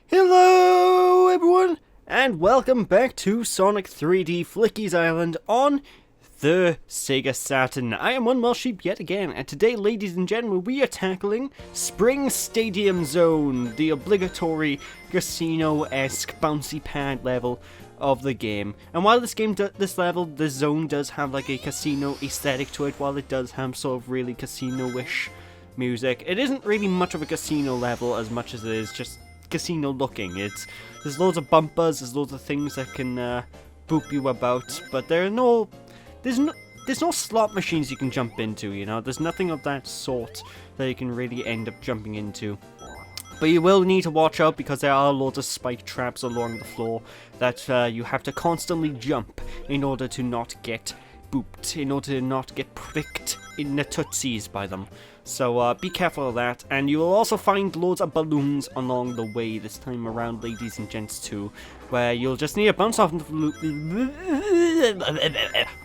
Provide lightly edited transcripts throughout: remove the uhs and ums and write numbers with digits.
Hello everyone, and welcome back to Sonic 3D Flickies Island on the Sega Saturn. I am One Sheep yet again, and today, ladies and gentlemen, we are tackling Spring Stadium Zone, the obligatory casino-esque bouncy pad level of the game. And while this zone does have like a casino aesthetic to it, while it does have sort of really casino-ish music, it isn't really much of a casino level as much as it is just casino looking. There's loads of bumpers, there's loads of things that can boop you about, but there's no slot machines you can jump into, you know. There's nothing of that sort that you can really end up jumping into. But you will need to watch out because there are loads of spike traps along the floor that you have to constantly jump in order to not get booped, in order to not get pricked in the tootsies by them. So be careful of that, and you will also find loads of balloons along the way this time around, ladies and gents, too, where you'll just need to bounce off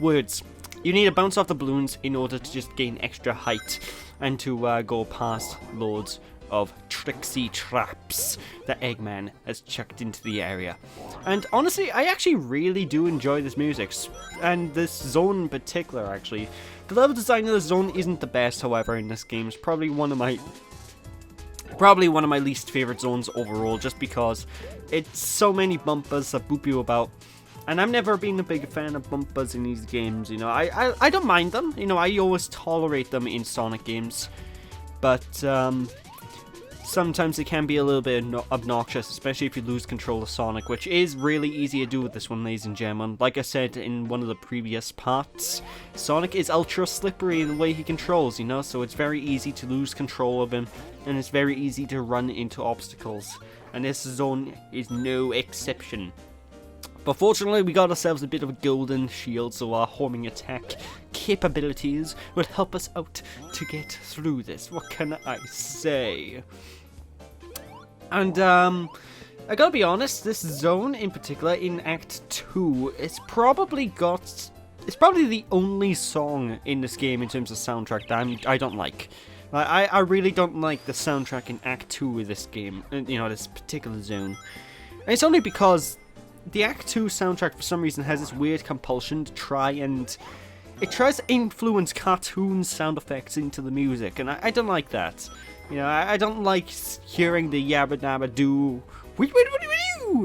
words. You need to bounce off the balloons in order to just gain extra height and to go past loads of tricksy traps that Eggman has chucked into the area. And honestly, I actually really do enjoy this music, and this zone in particular, actually. The level design of the zone isn't the best, however, in this game. It's probably one of my least favorite zones overall, just because it's so many bumpers that boop you about. And I've never been a big fan of bumpers in these games, you know. I don't mind them, you know, I always tolerate them in Sonic games. But, sometimes it can be a little bit obnoxious, especially if you lose control of Sonic, which is really easy to do with this one, ladies and gentlemen. Like I said in one of the previous parts, Sonic is ultra slippery in the way he controls, you know, so it's very easy to lose control of him, and it's very easy to run into obstacles, and this zone is no exception. But fortunately, we got ourselves a bit of a golden shield, so our homing attack capabilities will help us out to get through this. What can I say? And, I gotta be honest, this zone in particular, in Act 2, it's probably the only song in this game in terms of soundtrack that I don't like. I really don't like the soundtrack in Act 2 of this game, you know, this particular zone. And it's only because the Act 2 soundtrack, for some reason, has this weird compulsion to it tries to influence cartoon sound effects into the music, and I don't like that. You know, I don't like hearing the yabba dabba doo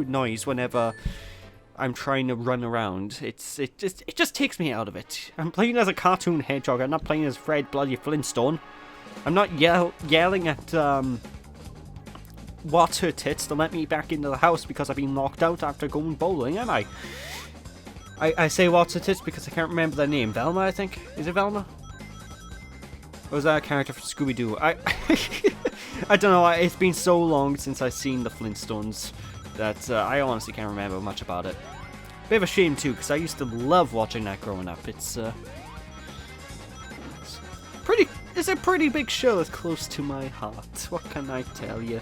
noise whenever I'm trying to run around. It just takes me out of it. I'm playing as a cartoon hedgehog, I'm not playing as Fred Bloody Flintstone. I'm not yelling at, what's her tits to let me back into the house because I've been locked out after going bowling, am I? I say what's her tits because I can't remember their name. Velma, I think? Is it Velma? Or was that a character from Scooby-Doo? I don't know, it's been so long since I've seen the Flintstones that I honestly can't remember much about it. Bit of a shame too, because I used to love watching that growing up. It's a pretty big show that's close to my heart. What can I tell you?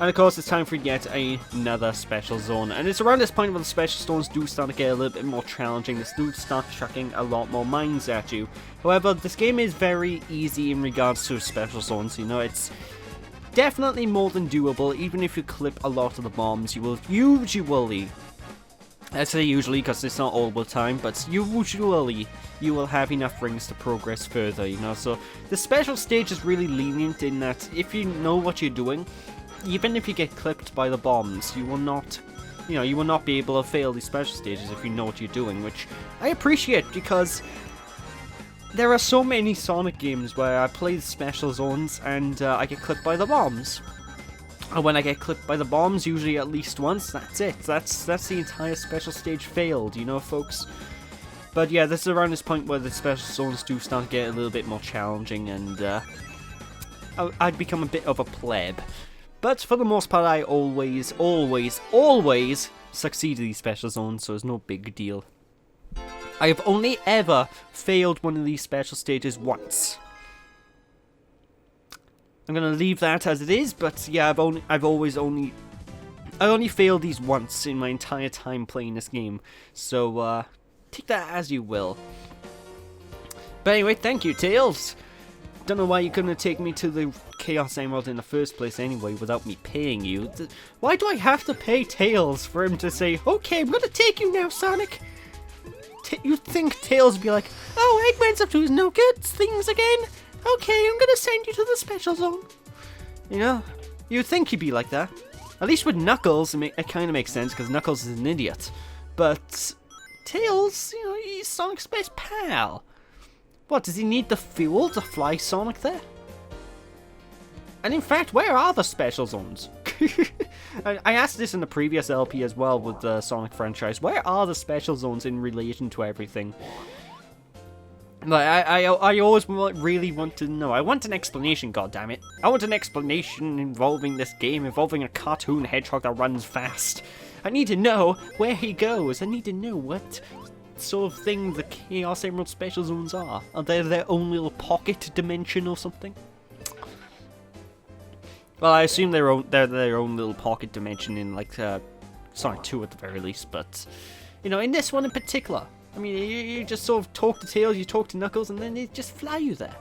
And of course, it's time for yet another special zone. And it's around this point where the special zones do start to get a little bit more challenging. They do start chucking a lot more mines at you. However, this game is very easy in regards to special zones. You know, it's definitely more than doable. Even if you clip a lot of the bombs, you will usually, I say usually because it's not all the time, but usually you will have enough rings to progress further, you know. So the special stage is really lenient in that if you know what you're doing, even if you get clipped by the bombs, you will not be able to fail these special stages if you know what you're doing, which I appreciate because there are so many Sonic games where I play the special zones and I get clipped by the bombs. And when I get clipped by the bombs, usually at least once, that's it. That's the entire special stage failed, you know, folks. But yeah, this is around this point where the special zones do start to get a little bit more challenging, and I'd become a bit of a pleb. But for the most part, I always succeed in these special zones, so it's no big deal. I have only ever failed one of these special stages once. I'm gonna leave that as it is, but yeah, I only failed these once in my entire time playing this game. So take that as you will. But anyway, thank you, Tails. don't know why you couldn't take me to the Chaos Emerald in the first place anyway without me paying you. Why do I have to pay Tails for him to say, okay, I'm gonna take you now, Sonic? You'd think Tails would be like, oh, Eggman's up to his no good things again? Okay, I'm gonna send you to the special zone. You know, you'd think he'd be like that. At least with Knuckles, it kind of makes sense because Knuckles is an idiot. But Tails, you know, he's Sonic's best pal. What, does he need the fuel to fly Sonic there? And in fact, where are the special zones? I asked this in the previous LP as well with the Sonic franchise. Where are the special zones in relation to everything? Like, I always really want to know. I want an explanation, goddammit. I want an explanation involving this game, involving a cartoon hedgehog that runs fast. I need to know where he goes. I need to know what sort of thing the Chaos Emerald special zones are. Are they their own little pocket dimension or something? Well, I assume they're their own little pocket dimension in, like, Sonic 2 at the very least, but, you know, in this one in particular, I mean, you just sort of talk to Tails, you talk to Knuckles, and then they just fly you there.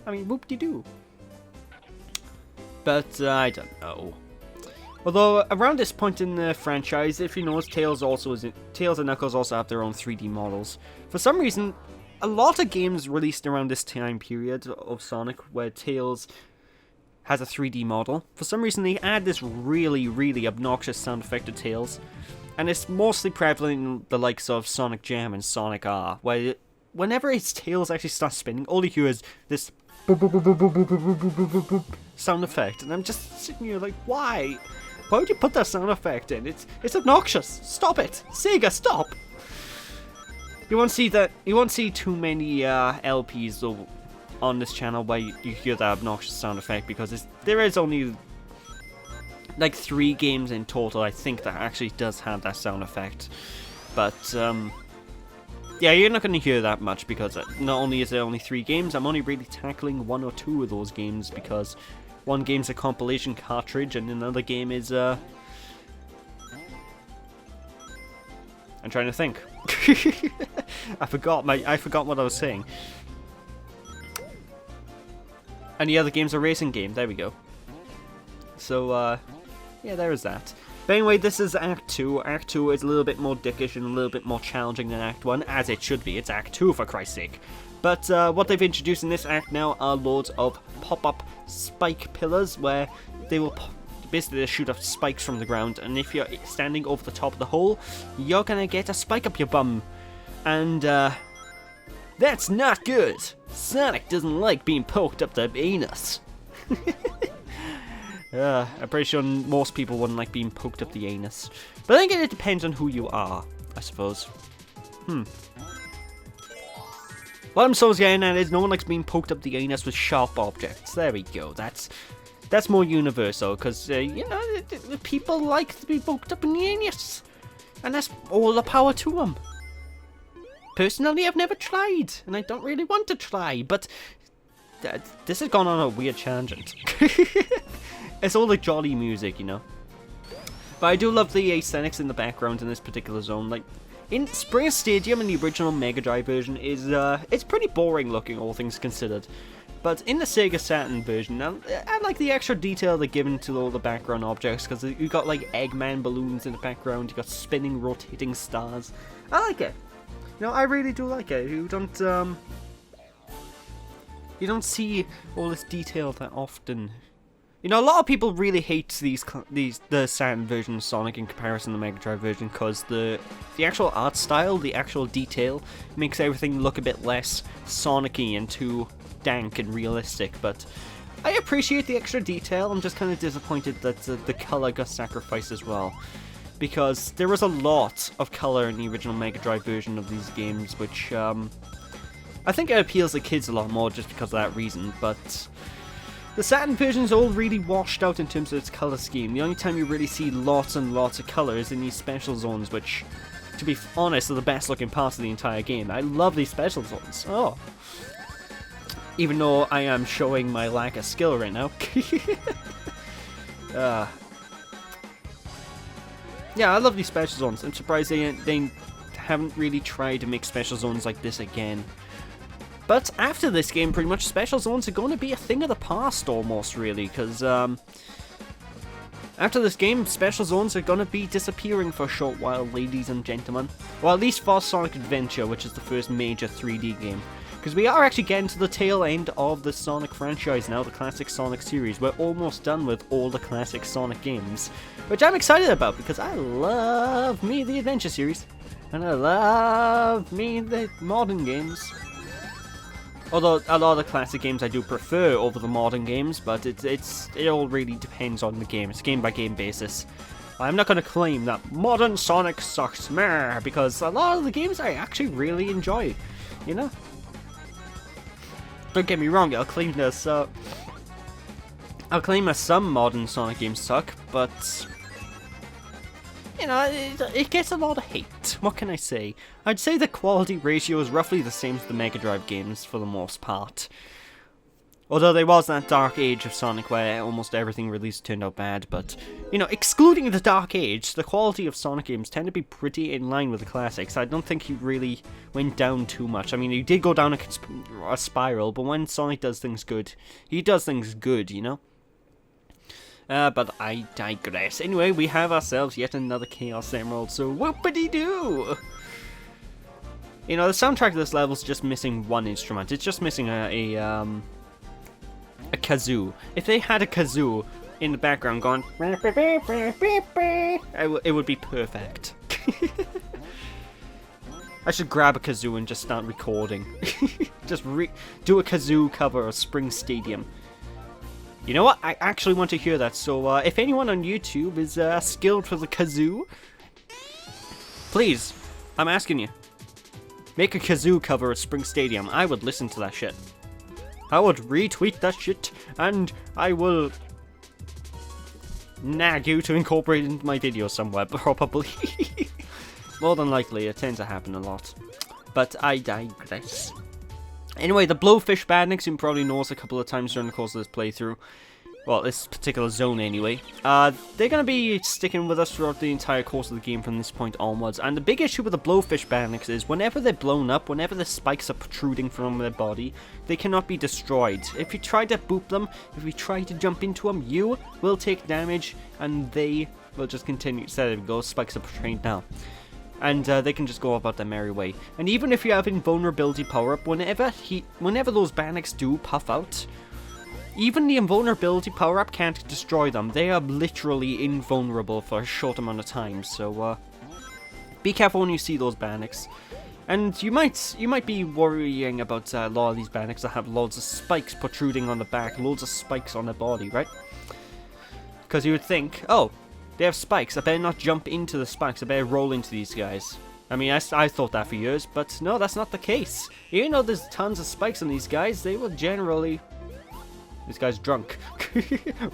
I mean, whoop-de-doo. But, I don't know. Although, around this point in the franchise, if you notice, Tails and Knuckles also have their own 3D models. For some reason, a lot of games released around this time period of Sonic where Tails has a 3D model. For some reason, they add this really, really obnoxious sound effect to Tails. And it's mostly prevalent in the likes of Sonic Jam and Sonic R, where whenever its tails actually start spinning, all you hear is this sound effect. And I'm just sitting here like, why? Why would you put that sound effect in? It's obnoxious. Stop it. Sega, stop. You won't see too many LPs though on this channel where you hear that obnoxious sound effect, because there is only like 3 games in total, I think, that actually does have that sound effect. But, yeah, you're not going to hear that much, because not only is there only 3 games, I'm only really tackling 1 or 2 of those games, because one game's a compilation cartridge, and another game is, I'm trying to think. I forgot what I was saying. And the other game's a racing game, there we go. So, yeah, there is that. But anyway, this is Act 2. Act 2 is a little bit more dickish and a little bit more challenging than Act 1, as it should be. It's Act 2, for Christ's sake. But what they've introduced in this act now are loads of pop-up spike pillars, where they will basically shoot up spikes from the ground, and if you're standing over the top of the hole, you're gonna get a spike up your bum. And, that's not good. Sonic doesn't like being poked up the anus. I'm pretty sure most people wouldn't like being poked up the anus. But I think it depends on who you are, I suppose. What I'm so getting at is no one likes being poked up the anus with sharp objects. There we go. That's more universal, because, you know, the people like to be poked up in the anus. And that's all the power to them. Personally, I've never tried, and I don't really want to try, but this has gone on a weird tangent. It's all the jolly music, you know. But I do love the aesthetics in the background in this particular zone. Like, in Spring Stadium in the original Mega Drive version is, it's pretty boring looking, all things considered. But in the Sega Saturn version, I like the extra detail they're given to all the background objects, because you got, like, Eggman balloons in the background, you got spinning, rotating stars. I like it. You know, I really do like it. You don't see all this detail that often. You know, a lot of people really hate the Saturn version of Sonic in comparison to the Mega Drive version, because the actual art style, the actual detail, makes everything look a bit less Sonic-y and too dank and realistic. But I appreciate the extra detail. I'm just kind of disappointed that the color got sacrificed as well, because there was a lot of color in the original Mega Drive version of these games, which I think it appeals to kids a lot more just because of that reason. But the Saturn version is all really washed out in terms of its color scheme. The only time you really see lots and lots of color is in these special zones, which, to be honest, are the best looking parts of the entire game. I love these special zones. Oh. Even though I am showing my lack of skill right now. Yeah, I love these special zones. I'm surprised they haven't really tried to make special zones like this again. But after this game, pretty much special zones are going to be a thing of the past almost, really, because after this game, special zones are going to be disappearing for a short while, ladies and gentlemen. Well, at least for Sonic Adventure, which is the first major 3D game. Because we are actually getting to the tail end of the Sonic franchise now, the classic Sonic series. We're almost done with all the classic Sonic games, which I'm excited about because I love me the Adventure series. And I love me the modern games. Although a lot of the classic games I do prefer over the modern games, but it all really depends on the game. It's a game-by-game basis. I'm not going to claim that modern Sonic sucks, meh, because a lot of the games I actually really enjoy, you know? Don't get me wrong, I'll claim that some modern Sonic games suck, but you know, it gets a lot of hate. What can I say? I'd say the quality ratio is roughly the same as the Mega Drive games for the most part. Although there was that dark age of Sonic where almost everything released turned out bad, but, you know, excluding the dark age, the quality of Sonic games tend to be pretty in line with the classics. I don't think he really went down too much. I mean, he did go down a spiral, but when Sonic does things good, he does things good, you know? But I digress. Anyway, we have ourselves yet another Chaos Emerald, so whoopity-doo! You know, the soundtrack of this level is just missing one instrument. It's just missing a kazoo. If they had a kazoo in the background going, it would be perfect. I should grab a kazoo and just start recording. Just do a kazoo cover of Spring Stadium. You know what? I actually want to hear that, so if anyone on YouTube is skilled for the kazoo, please, I'm asking you, make a kazoo cover of Spring Stadium. I would listen to that shit. I would retweet that shit, and I will nag you to incorporate it into my video somewhere, probably. More than likely, it tends to happen a lot. But I digress. Anyway, the Blowfish Badniks, you probably noticed a couple of times during the course of this playthrough. Well, this particular zone anyway. They're going to be sticking with us throughout the entire course of the game from this point onwards. And the big issue with the Blowfish Badniks is whenever they're blown up, whenever the spikes are protruding from their body, they cannot be destroyed. If you try to boop them, if you try to jump into them, you will take damage and they will just continue. So there we go, spikes are portrayed now. And they can just go about their merry way. And even if you have invulnerability power-up, whenever those Badniks do puff out, even the invulnerability power-up can't destroy them. They are literally invulnerable for a short amount of time, so be careful when you see those Badniks. And you might be worrying about a lot of these Badniks that have loads of spikes protruding on the back, loads of spikes on their body, right? Because you would think, oh, they have spikes, I better not jump into the spikes, I better roll into these guys. I mean, I thought that for years, but no, that's not the case. Even though there's tons of spikes on these guys, they will generally... This guy's drunk.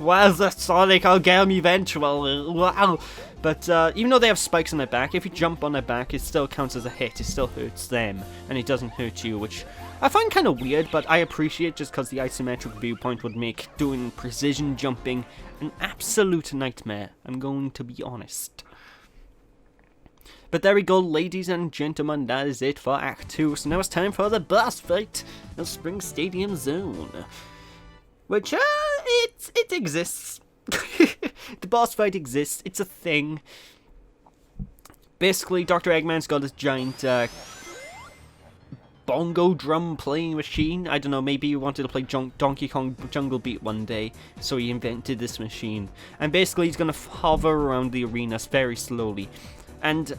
Wowza, Sonic, I'll get him eventually. Wow. But even though they have spikes on their back, if you jump on their back, it still counts as a hit. It still hurts them, and it doesn't hurt you, which I find kind of weird, but I appreciate just because the isometric viewpoint would make doing precision jumping an absolute nightmare. I'm going to be honest. But there we go, ladies and gentlemen, that is it for Act 2. So now it's time for the boss fight of Spring Stadium Zone. Which, it exists. The boss fight exists. It's a thing. Basically, Dr. Eggman's got this giant bongo drum playing machine. I don't know, maybe he wanted to play Donkey Kong Jungle Beat one day, so he invented this machine. And basically, he's going to hover around the arena very slowly. And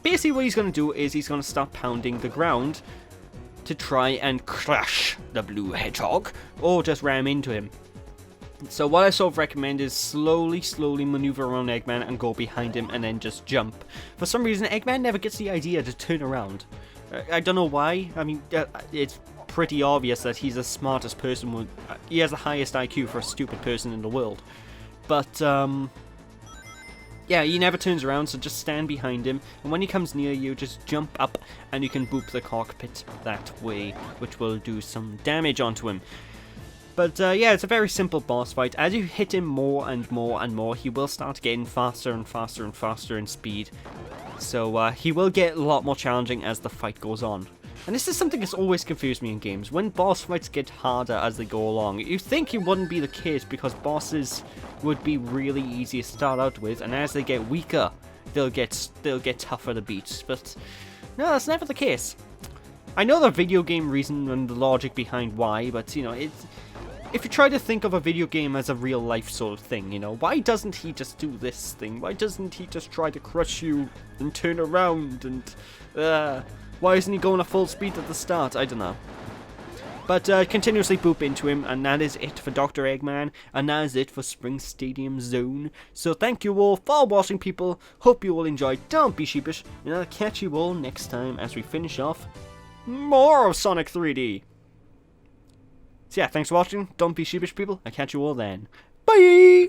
basically what he's going to do is he's going to start pounding the ground to try and crush the blue hedgehog, or just ram into him. So what I sort of recommend is slowly maneuver around Eggman and go behind him and then just jump. For some reason, Eggman never gets the idea to turn around. I don't know why. I mean, it's pretty obvious that he's the smartest person. He has the highest IQ for a stupid person in the world. But, yeah, he never turns around, so just stand behind him, and when he comes near you, just jump up, and you can boop the cockpit that way, which will do some damage onto him. But, yeah, it's a very simple boss fight. As you hit him more and more and more, he will start getting faster and faster and faster in speed. So, he will get a lot more challenging as the fight goes on. And this is something that's always confused me in games. When boss fights get harder as they go along, you think it wouldn't be the case because bosses would be really easy to start out with, and as they get weaker, they'll get tougher to beat. But no, that's never the case. I know the video game reason and the logic behind why, but you know, if you try to think of a video game as a real life sort of thing, you know, why doesn't he just do this thing? Why doesn't he just try to crush you and turn around and why isn't he going at full speed at the start? I don't know. But continuously boop into him, and that is it for Dr. Eggman, and that is it for Spring Stadium Zone. So thank you all for watching, people. Hope you all enjoyed. Don't be sheepish, and I'll catch you all next time as we finish off more of Sonic 3D. So yeah, thanks for watching. Don't be sheepish, people. I'll catch you all then. Bye!